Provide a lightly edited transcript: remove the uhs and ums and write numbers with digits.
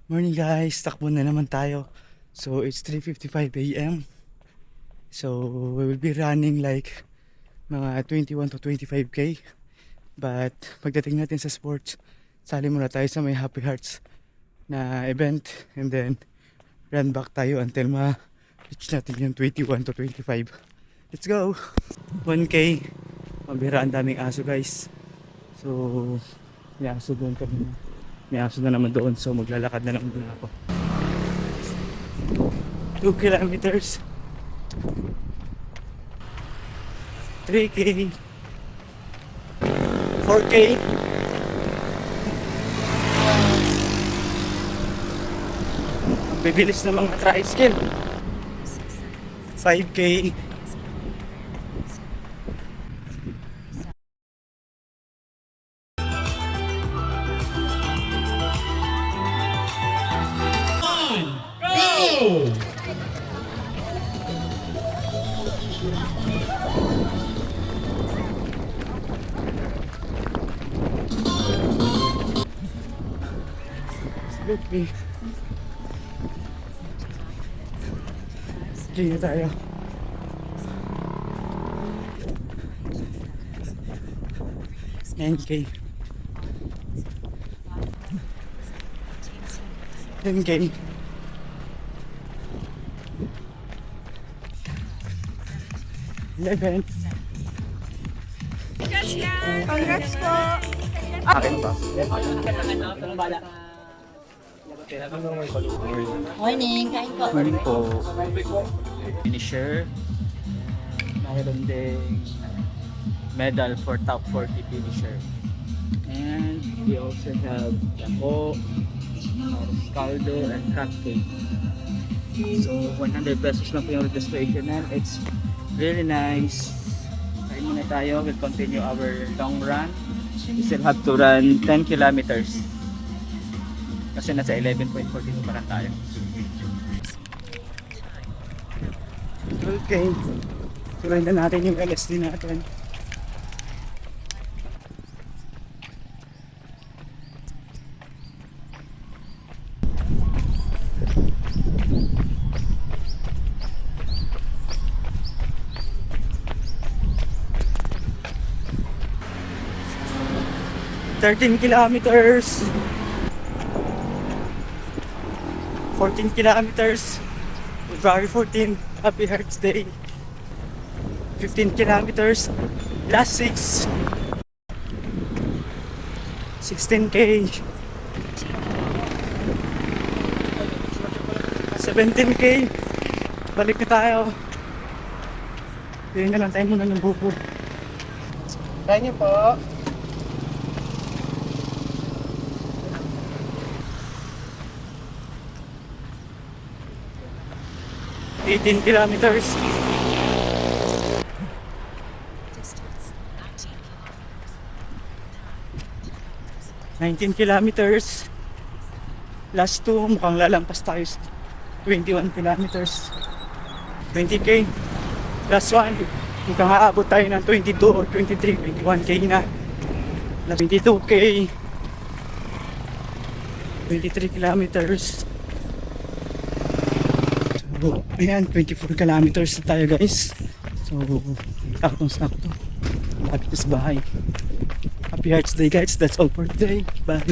Morning guys, takbo na naman tayo. So it's 3:55 a.m. So we will be running like mga 21 to 25k. But pagdating natin sa sports, sali muna tayo sa may Happy Hearts na event and then run back tayo until ma-reach natin yung 21 to 25. Let's go! 1k. Mabira, ang daming aso guys. So may aso doon kami. May aso na naman doon, so maglalakad na lang muna ako. 2 kilometers, 3k, 4k, ang bibilis ng mga tricycle, 5k, okay. Sige na tayo. $9k, 10k, 11. Congrats po! Akin ba? Morning, kain po. Morning po. Finisher. Mayroon ding medal for top 40 finisher. And we also have Yako, Caldo, and cupcake. So 100 pesos lang po yung registration and it's really nice. Kain muna tayo. We'll continue our long run. We still have to run 10 kilometers. Kasi nasa 11.42 pa lang tayo. Okay. Surayin na natin yung LSD natin. $13 kilometers. 14 kilometers. February 14, Happy Hearts Day. 15 kilometers. Last 6. 16k. 17k. Balik na tayo. Hindi na lang tayo muna ng bubo. Kaya niyo po. $18 kilometers. 19 kilometers. Last 2, mukhang lalampas tayo sa 21 kilometers. 20k. Last 1, mukhang aabot tayo ng 22 or 23, 21k na. Last 22k. 23 kilometers. So, ayan, 24 kilometers na tayo guys. So, sakto. Lapit na sa bahay. Happy Hearts Day guys. That's all for today. Bye.